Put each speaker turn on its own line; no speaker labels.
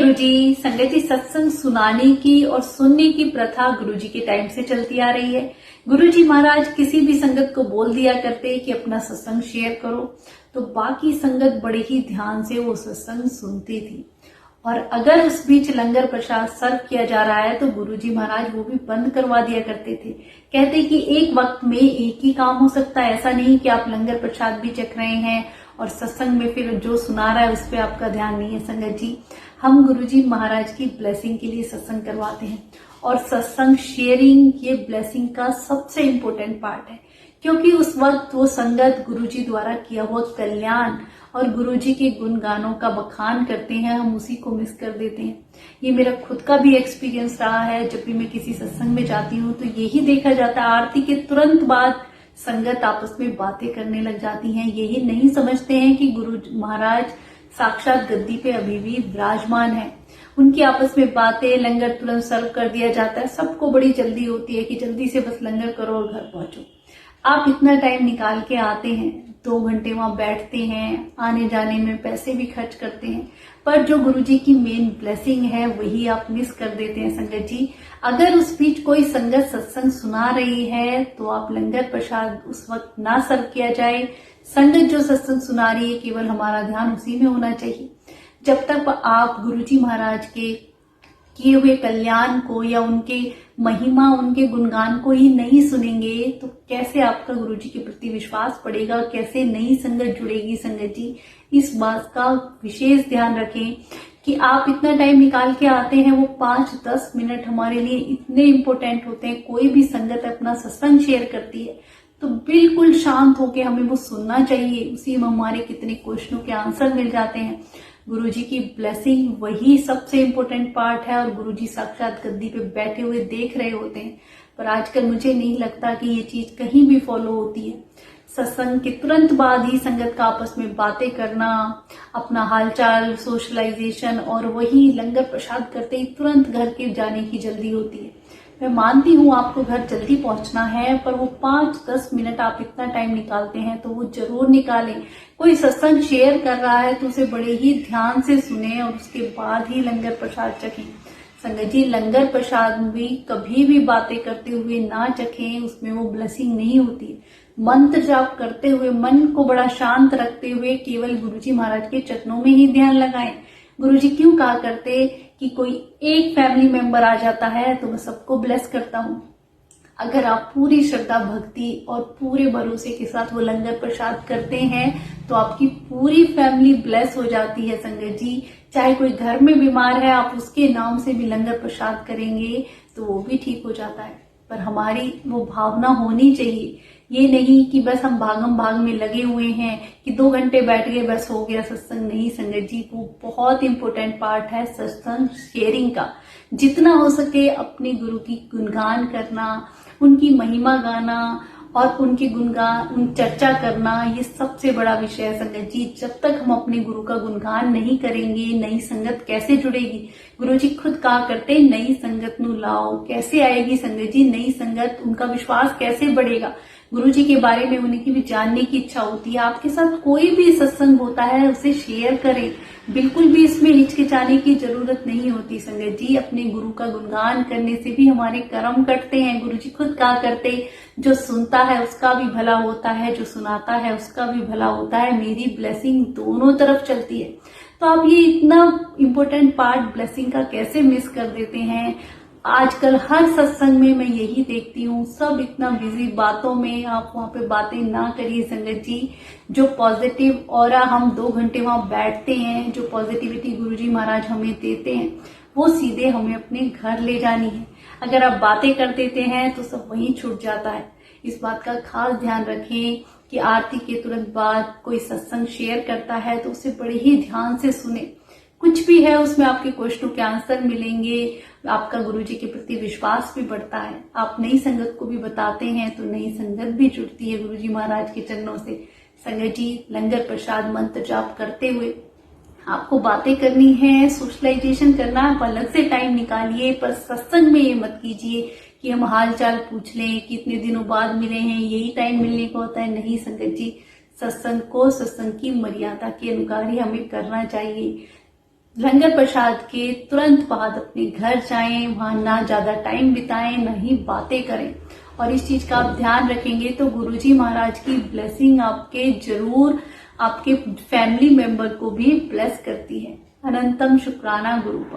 गुरुजी। संगत जी, सत्संग सुनाने की और सुनने की प्रथा गुरुजी के टाइम से चलती आ रही है। गुरुजी महाराज किसी भी संगत को बोल दिया करते कि अपना सत्संग शेयर करो, तो बाकी संगत बड़े ही ध्यान से वो सत्संग सुनती थी। और अगर उस बीच लंगर प्रसाद सर्व किया जा रहा है तो गुरुजी महाराज वो भी बंद करवा दिया करते थे। कहते कि एक वक्त में एक ही काम हो सकता है, ऐसा नहीं कि आप लंगर प्रसाद भी चख रहे हैं और सत्संग में फिर जो सुना रहा है उस पर आपका ध्यान नहीं है। संगत जी, हम गुरुजी महाराज की ब्लेसिंग के लिए सत्संग करवाते हैं और सत्संग शेयरिंग ये ब्लेसिंग का सबसे इम्पोर्टेंट पार्ट है, क्योंकि उस वक्त वो संगत गुरुजी द्वारा किया हुआ कल्याण और गुरुजी के गुणगानों का बखान करते हैं, हम उसी को मिस कर देते हैं। ये मेरा खुद का भी एक्सपीरियंस रहा है। जब भी मैं किसी सत्संग में जाती हूँ तो यही देखा जाता है, आरती के तुरंत बाद संगत आपस में बातें करने लग जाती हैं। यही नहीं समझते हैं कि गुरु महाराज साक्षात गद्दी पे अभी भी विराजमान है। उनकी आपस में बातें, लंगर तुरंत सर्व कर दिया जाता है। सबको बड़ी जल्दी होती है कि जल्दी से बस लंगर करो और घर पहुंचो। आप इतना टाइम निकाल के आते हैं, 2 घंटे वहां बैठते हैं, आने जाने में पैसे भी खर्च करते हैं, पर जो गुरुजी की मेन ब्लेसिंग है वही आप मिस कर देते हैं। संगत जी, अगर उस बीच कोई संगत सत्संग सुना रही है तो आप लंगर प्रसाद उस वक्त ना सर्व किया जाए। संगत जो सत्संग सुना रही है केवल हमारा ध्यान उसी में होना चाहिए। जब तक आप गुरुजी महाराज के किए हुए कल्याण को या उनके महिमा, उनके गुणगान को ही नहीं सुनेंगे तो कैसे आपका गुरुजी के प्रति विश्वास बढ़ेगा, कैसे नई संगत जुड़ेगी। संगत जी, इस बात का विशेष ध्यान रखें कि आप इतना टाइम निकाल के आते हैं, वो 5-10 मिनट हमारे लिए इतने इम्पोर्टेंट होते हैं। कोई भी संगत अपना सत्संग शेयर करती है तो बिल्कुल शांत होके हमें वो सुनना चाहिए। उसी में हमारे कितने क्वेश्चनों के आंसर मिल जाते हैं। गुरुजी की ब्लेसिंग वही सबसे इम्पोर्टेंट पार्ट है और गुरुजी साक्षात गद्दी पे बैठे हुए देख रहे होते हैं। पर आजकल मुझे नहीं लगता कि ये चीज कहीं भी फॉलो होती है। सत्संग के तुरंत बाद ही संगत का आपस में बातें करना, अपना हालचाल, सोशलाइजेशन और वही लंगर प्रसाद करते ही तुरंत घर के जाने की जल्दी होती है। मैं मानती हूँ आपको घर जल्दी पहुंचना है, पर वो 5-10 मिनट आप इतना टाइम निकालते हैं तो वो जरूर निकालें। कोई सत्संग शेयर कर रहा है तो उसे बड़े ही ध्यान से सुने और उसके बाद ही लंगर प्रसाद चखें। संगत जी, लंगर प्रसाद भी कभी भी बातें करते हुए ना चखें, उसमें वो ब्लेसिंग नहीं होती। मंत्र जाप करते हुए, मन को बड़ा शांत रखते हुए केवल गुरुजी महाराज के चरणों में ही ध्यान लगाएं। गुरुजी क्यों कहा करते कि कोई एक फैमिली मेंबर आ जाता है तो मैं सबको ब्लेस करता हूँ। अगर आप पूरी श्रद्धा, भक्ति और पूरे भरोसे के साथ वो लंगर प्रसाद करते हैं तो आपकी पूरी फैमिली ब्लेस हो जाती है। संगत जी, चाहे कोई घर में बीमार है, आप उसके नाम से भी लंगर प्रसाद करेंगे तो वो भी ठीक हो जाता है। पर हमारी वो भावना होनी चाहिए, ये नहीं कि बस हम भागम भाग में लगे हुए हैं कि 2 घंटे बैठ गए बस हो गया सत्संग। नहीं संगत जी, वो बहुत इंपॉर्टेंट पार्ट है सत्संग शेयरिंग का। जितना हो सके अपने गुरु की गुणगान करना, उनकी महिमा गाना और उनकी गुणगान चर्चा करना, ये सबसे बड़ा विषय है। संगत जी, जब तक हम अपने गुरु का गुणगान नहीं करेंगे नई संगत कैसे जुड़ेगी। गुरु जी खुद कहा करते, नई संगत नु लाओ। कैसे आएगी संगत जी नई संगत, उनका विश्वास कैसे बढ़ेगा। गुरु जी के बारे में उन्हें की भी जानने की इच्छा होती है। आपके साथ कोई भी सत्संग होता है उसे शेयर करें, बिल्कुल भी इसमें हिचकिचाने की जरूरत नहीं होती। संगत जी, अपने गुरु का गुणगान करने से भी हमारे कर्म कटते हैं। गुरु जी खुद कहा करते, जो सुनता है उसका भी भला होता है, जो सुनाता है उसका भी भला होता है। मेरी ब्लेसिंग दोनों तरफ चलती है। तो आप ये इतना इम्पोर्टेंट पार्ट ब्लेसिंग का कैसे मिस कर देते हैं। आजकल हर सत्संग में मैं यही देखती हूँ, सब इतना बिजी बातों में, आप वहां पे बातें ना करिए। संगत जी, जो पॉजिटिव ऑरा हम 2 घंटे वहां बैठते हैं, जो पॉजिटिविटी गुरुजी महाराज हमें देते हैं, वो सीधे हमें अपने घर ले जानी है। अगर आप बातें कर देते हैं तो सब वहीं छूट जाता है। इस बात का खास ध्यान रखें कि आरती के तुरंत बाद कोई सत्संग शेयर करता है तो उसे बड़े ही ध्यान से सुने। कुछ भी है उसमें आपके क्वेश्चनों के आंसर मिलेंगे, आपका गुरुजी के प्रति विश्वास भी बढ़ता है। आप नई संगत को भी बताते हैं तो नई संगत भी जुड़ती है गुरुजी महाराज के चरणों से। संगत जी, लंगर प्रसाद मंत्र जाप करते हुए आपको बातें करनी है, सोशलाइजेशन करना है, अलग से टाइम निकालिए। पर सत्संग में ये मत कीजिए कि हम हाल चाल पूछ लें कि इतने दिनों बाद मिले हैं, यही टाइम मिलने का होता है। नहीं संगत जी, सत्संग को सत्संग की मर्यादा के अनुसार ही हमें करना चाहिए। लंगर प्रसाद के तुरंत बाद अपने घर जाएं, वहां ना ज्यादा टाइम बिताएं, ना ही बातें करें। और इस चीज का आप ध्यान रखेंगे तो गुरुजी महाराज की ब्लेसिंग आपके जरूर आपके फैमिली मेंबर को भी ब्लेस करती है। अनंतम शुक्राना गुरुपाद।